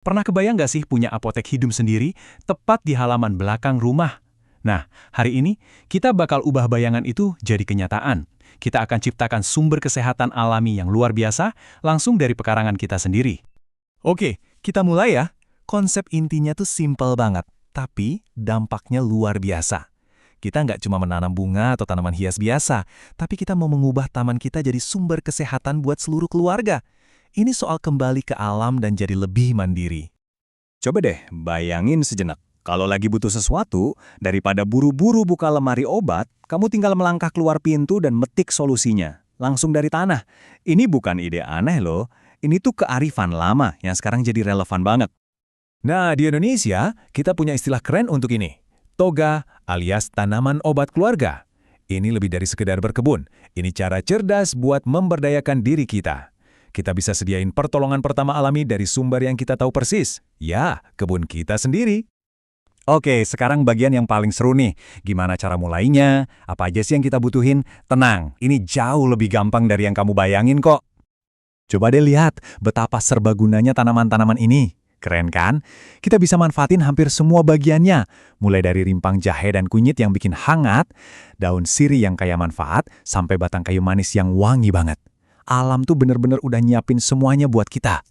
Pernah kebayang nggak sih punya apotek hidup sendiri tepat di halaman belakang rumah? Nah, hari ini kita bakal ubah bayangan itu jadi kenyataan. Kita akan ciptakan sumber kesehatan alami yang luar biasa langsung dari pekarangan kita sendiri. Oke, kita mulai ya. Konsep intinya tuh simpel banget, tapi dampaknya luar biasa. Kita nggak cuma menanam bunga atau tanaman hias biasa, tapi kita mau mengubah taman kita jadi sumber kesehatan buat seluruh keluarga. Ini soal kembali ke alam dan jadi lebih mandiri. Coba deh bayangin sejenak. Kalau lagi butuh sesuatu, daripada buru-buru buka lemari obat, kamu tinggal melangkah keluar pintu dan metik solusinya. Langsung dari tanah. Ini bukan ide aneh loh. Ini tuh kearifan lama yang sekarang jadi relevan banget. Nah, di Indonesia, kita punya istilah keren untuk ini. Toga alias tanaman obat keluarga. Ini lebih dari sekedar berkebun. Ini cara cerdas buat memberdayakan diri kita. Kita bisa sediain pertolongan pertama alami dari sumber yang kita tahu persis. Ya, kebun kita sendiri. Oke, sekarang bagian yang paling seru nih. Gimana cara mulainya? Apa aja sih yang kita butuhin? Tenang, ini jauh lebih gampang dari yang kamu bayangin kok. Coba deh lihat betapa serbagunanya tanaman-tanaman ini. Keren kan? Kita bisa manfaatin hampir semua bagiannya. Mulai dari rimpang jahe dan kunyit yang bikin hangat, daun sirih yang kaya manfaat, sampai batang kayu manis yang wangi banget. Alam tuh bener-bener udah nyiapin semuanya buat kita.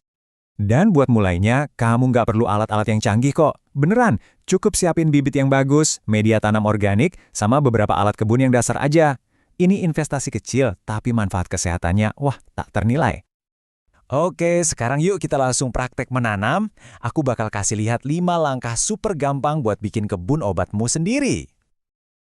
Dan buat mulainya, kamu nggak perlu alat-alat yang canggih kok. Beneran, cukup siapin bibit yang bagus, media tanam organik, sama beberapa alat kebun yang dasar aja. Ini investasi kecil, tapi manfaat kesehatannya, wah, tak ternilai. Oke, sekarang yuk kita langsung praktek menanam. Aku bakal kasih lihat 5 langkah super gampang buat bikin kebun obatmu sendiri.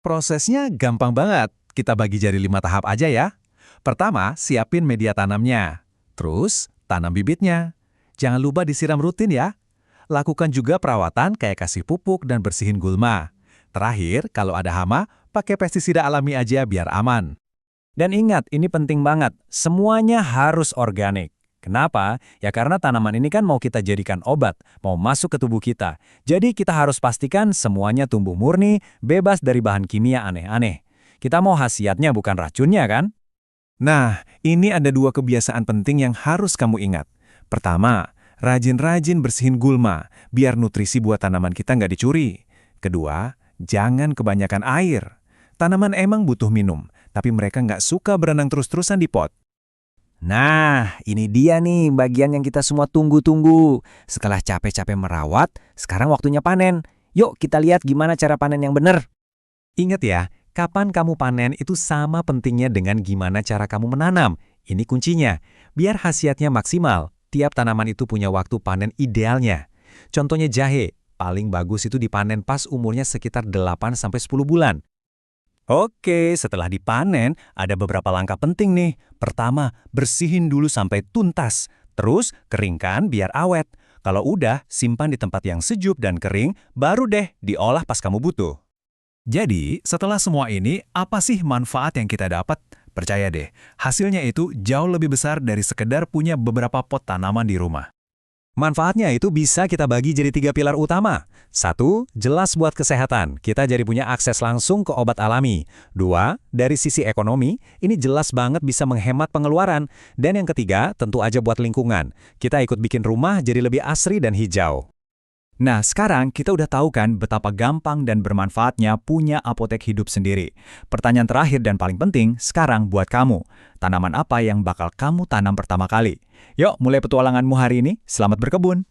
Prosesnya gampang banget. Kita bagi jadi 5 tahap aja ya. Pertama, siapin media tanamnya. Terus, tanam bibitnya. Jangan lupa disiram rutin ya. Lakukan juga perawatan kayak kasih pupuk dan bersihin gulma. Terakhir, kalau ada hama, pakai pestisida alami aja biar aman. Dan ingat, ini penting banget. Semuanya harus organik. Kenapa? Ya karena tanaman ini kan mau kita jadikan obat, mau masuk ke tubuh kita. Jadi kita harus pastikan semuanya tumbuh murni, bebas dari bahan kimia aneh-aneh. Kita mau khasiatnya bukan racunnya kan? Nah, ini ada 2 kebiasaan penting yang harus kamu ingat. Pertama, rajin-rajin bersihin gulma, biar nutrisi buat tanaman kita nggak dicuri. Kedua, jangan kebanyakan air. Tanaman emang butuh minum, tapi mereka nggak suka berenang terus-terusan di pot. Nah, ini dia nih bagian yang kita semua tunggu-tunggu. Setelah capek-capek merawat, sekarang waktunya panen. Yuk kita lihat gimana cara panen yang benar. Ingat ya, kapan kamu panen itu sama pentingnya dengan gimana cara kamu menanam. Ini kuncinya. Biar khasiatnya maksimal, tiap tanaman itu punya waktu panen idealnya. Contohnya jahe, paling bagus itu dipanen pas umurnya sekitar 8-10 bulan. Oke, setelah dipanen, ada beberapa langkah penting nih. Pertama, bersihin dulu sampai tuntas. Terus, keringkan biar awet. Kalau udah, simpan di tempat yang sejuk dan kering, baru deh diolah pas kamu butuh. Jadi, setelah semua ini, apa sih manfaat yang kita dapat? Percaya deh, hasilnya itu jauh lebih besar dari sekedar punya beberapa pot tanaman di rumah. Manfaatnya itu bisa kita bagi jadi 3 pilar utama. 1, jelas buat kesehatan. Kita jadi punya akses langsung ke obat alami. 2, dari sisi ekonomi, ini jelas banget bisa menghemat pengeluaran. Dan yang ketiga, tentu aja buat lingkungan. Kita ikut bikin rumah jadi lebih asri dan hijau. Nah, sekarang kita udah tahu kan betapa gampang dan bermanfaatnya punya apotek hidup sendiri. Pertanyaan terakhir dan paling penting sekarang buat kamu. Tanaman apa yang bakal kamu tanam pertama kali? Yuk, mulai petualanganmu hari ini. Selamat berkebun!